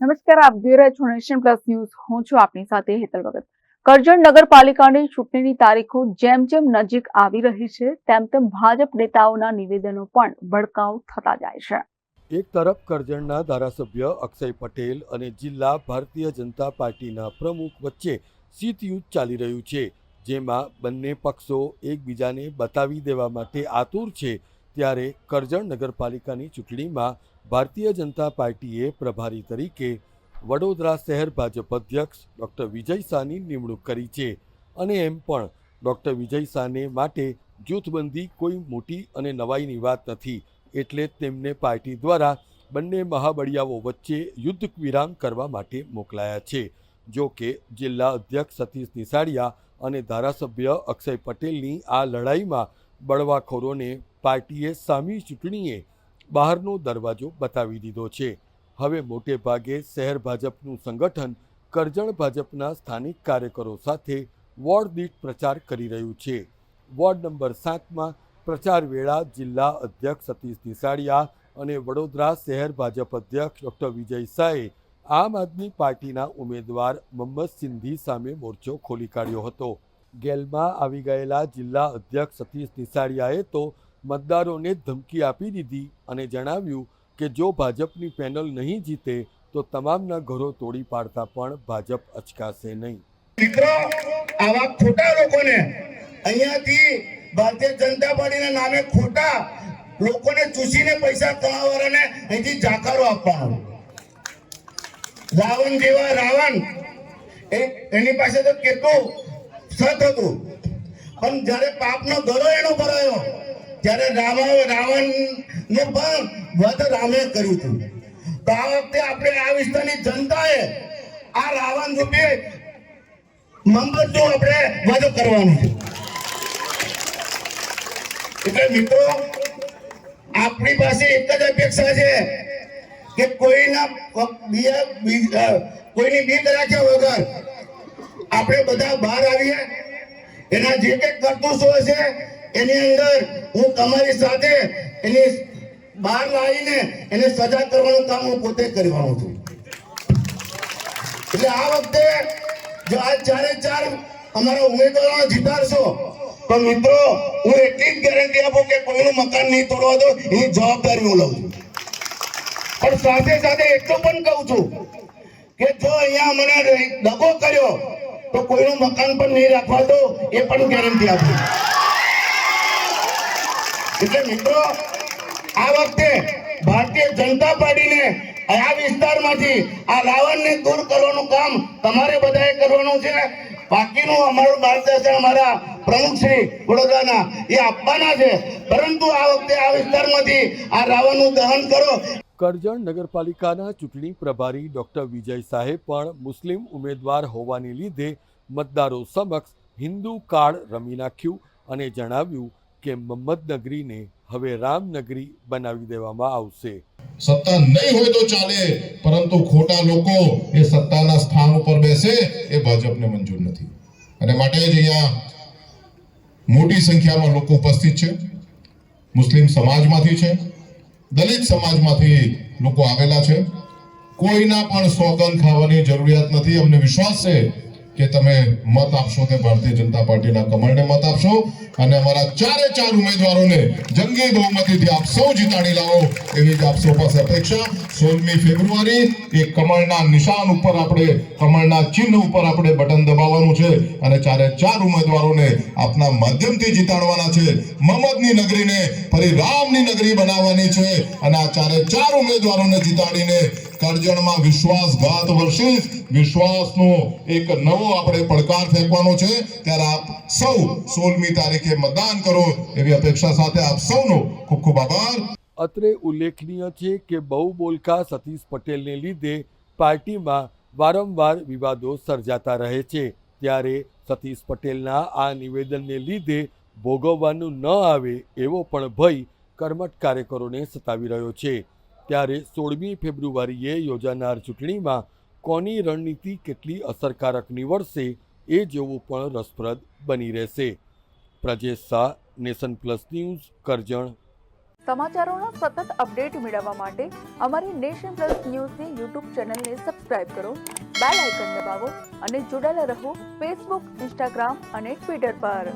નમસ્કાર, આપ જોઈ રહ્યા છો નેશન પ્લસ ન્યૂઝ. હું છું આપની સાથે હેતલ ભગત. કરજણ નગરપાલિકાની ચૂંટણીની તારીખો જેમ જેમ નજીક આવી રહી છે તેમ તેમ ભાજપ નેતાઓના નિવેદનો પણ ભડકાઉ થતા જાય છે. એક તરફ કરજણના ધારાસભ્ય અક્ષય પટેલ અને જિલ્લા ભારતીય જનતા પાર્ટીના પ્રમુખ વચ્ચે શીતયુદ્ધ ચાલી રહ્યું છે, જેમાં બંને પક્ષો એકબીજાને બતાવી દેવા માટે આતુર છે. ત્યારે કરજણ નગરપાલિકાની ચૂંટણીમાં ભારતીય જનતા પાર્ટીએ પ્રભારી તરીકે વડોદરા શહેર ભાજપ અધ્યક્ષ ડૉક્ટર વિજય શાહની નિમણૂક કરી છે. અને એમ પણ ડૉક્ટર વિજય શાહને માટે જૂથબંધી કોઈ મોટી અને નવાઈની વાત નથી, એટલે તેમને પાર્ટી દ્વારા બંને મહાબળિયાઓ વચ્ચે યુદ્ધ વિરામ કરવા માટે મોકલાયા છે. જો કે જિલ્લા અધ્યક્ષ સતીશ નિસાડિયા અને ધારાસભ્ય અક્ષય પટેલની આ લડાઈમાં બળવાખોરોને પાર્ટીએ સામી ચૂંટણીએ બહારનો દરવાજો બતાવી દીધો છે. હવે મોટે ભાગે શહેર ભાજપનું સંગઠન કરજણ ભાજપના સ્થાનિક કાર્યકરો સાથે વોર્ડ દીઠ પ્રચાર કરી રહ્યું છે. વોર્ડ નંબર 7માં પ્રચાર વેળા જિલ્લા અધ્યક્ષ સતીશ નિસાડિયા અને વડોદરા શહેર ભાજપ અધ્યક્ષ ડૉક્ટર વિજય શાહે આમ આદમી પાર્ટીના ઉમેદવાર મોહમ્મદ સિંધી સામે મોરચો ખોલી કાઢ્યો હતો. ગેલમાં આવી ગયેલા જિલ્લા અધ્યક્ષ સતીશ નિસાડિયાએ તો મતદારોને ધમકી આપી દીધી અને જણાવ્યું કે જો ભાજપની પેનલ નહીં જીતે તો તમામના ઘરો તોડી પાડતા પણ ભાજપ અચકાશે નહીં. મિત્રો, આવા ખોટા લોકોને અહીંયાથી ભારતીય જનતા પાર્ટીના નામે ખોટા લોકોને ચૂસીને પૈસા કમાવાળાને અહીંથી જાકારો આપવાનો. રાવણ જેવા રાવણ એની પાસે તો કેટલું સત હતું, પણ જ્યારે પાપનો ગળો એનો ભરાયો ત્યારે રાવણને પણ વધ રામે કર્યું હતું. તો આ વખતે આપણે આ વિસ્તારની જનતાએ આ રાવણ રૂપે મોહમ્મદનું આપણે વધ કરવાનું છે. એટલે મિત્રો, આપણી પાસે એક જ અપેક્ષા છે કે કોઈની બીક રાખ્યા વગર આપણે બધા બહાર આવીએ. એના જે કંઈક કરતૂતો હશે એની અંદર હું તમારી સાથે એની બહાર લાવીને એને સજા કરવાનું કામ હું પોતે કરવાનું છું. એટલે આ વખતે જો આ ચારે ચાર અમારા ઉમેદવારોને જીતાડશો તો મિત્રો, હું એટલી જ ગેરંટી આપું કે કોઈનું મકાન નહીં તોડવા દો, એની જવાબદારી હું લઉં છું. પણ સાથે સાથે એટલું પણ કહું છું કે જો અહીંયા મને દગો કર્યો તો કોઈનું મકાન પણ નહીં રાખવા દો, એ પણ ગેરંટી આપું. એટલે મિત્રો, આ વખતે ભારતીય જનતા પાર્ટીને આ વિસ્તારમાંથી આ રાવણને દૂર કરવાનું કામ તમારે બધાએ કરવાનું છે. બાકીનું અમારું માર્ગદર્શન અમારા પ્રમુખ શ્રી વડોદરાના એ આપવાના છે, પરંતુ આ વખતે આ વિસ્તારમાંથી આ રાવણનું દહન કરો. કરજણ નગરપાલિકાના ચૂંટણી પ્રભારી ડૉક્ટર વિજય શાહે પણ મુસ્લિમ ઉમેદવાર હોવાને લીધે મતદારો સમક્ષ હિન્દુ કાર્ડ રમી નાખ્યું અને જણાવ્યું કે મહમ્મદનગરીને હવે રામનગરી બનાવી દેવામાં આવશે. સત્તા નહીં હોય તો ચાલે, પરંતુ ખોટા લોકો એ સત્તાના સ્થાન ઉપર બેસે એ ભાજપને મંજૂર નથી. અને માટે જ અહીંયા મોટી સંખ્યામાં લોકો ઉપસ્થિત છે. મુસ્લિમ સમાજમાંથી છે, દલિત સમાજમાંથી લોકો આવેલા છે. કોઈના પણ સોગંદ ખાવાની જરૂરિયાત નથી. અમને વિશ્વાસ છે કે તમે મત આપશો તે ભારતીય જનતા પાર્ટીના કમળને મત આપશો અને અમારા ચારે ચાર ઉમેદવારોને જંગી બહુમતીથી આપ સૌ જીતાડી લાવો, એવી જ આપ સૌ પાસે અપેક્ષા. 16મી ફેબ્રુઆરી એ કમળના નિશાન ઉપર આપણે, કમળના ચિહ્ન ઉપર આપણે બટન દબાવવાનું છે અને ચારે ચાર ઉમેદવારોને આપના માધ્યમથી જીતાડવાના છે. મોહમ્મદની નગરીને ફરી રામની નગરી બનાવવાની છે અને આ ચારે ચાર ઉમેદવારોને જીતાડીને કરજણમાં વિશ્વાસઘાત વર્ષિત વિશ્વાસનો એક નવો આપણે પડકાર ફેંકવાનો છે. ત્યારે આપ સૌ 16મી તારીખે મતદાન કરો, એવી અપેક્ષા સાથે આપ સૌનો ખૂબ ખૂબ આભાર. અત્રે ઉલ્લેખનીય છે કે બહુ બોલકા સતીશ પટેલને લીધે પાર્ટીમાં વારંવાર વિવાદો સર્જાતા રહે છે. ત્યારે સતીશ પટેલના આ નિવેદનને લીધે ભોગવવાનું ન આવે એવો પણ ભય કર્મઠ કાર્યકરોને સતાવી રહ્યો છે. ત્યારે 16મી ફેબ્રુઆરીએ યોજાનાર ચૂંટણીમાં કોની રણનીતિ કેટલી અસરકારક નીવડશે એ જોવું પણ રસપ્રદ બની રહેશે. Prajesh Shah, nation plus news, Karjan. સમાચારોના સતત અપડેટ મેળવવા માટે અમારી નેશન પ્લસ ન્યૂઝની યુટ્યુબ ચેનલને સબસ્ક્રાઇબ કરો, બેલ આઇકન દબાવો અને જોડાયેલા રહો ફેસબુક, ઇન્સ્ટાગ્રામ અને ટ્વિટર પર.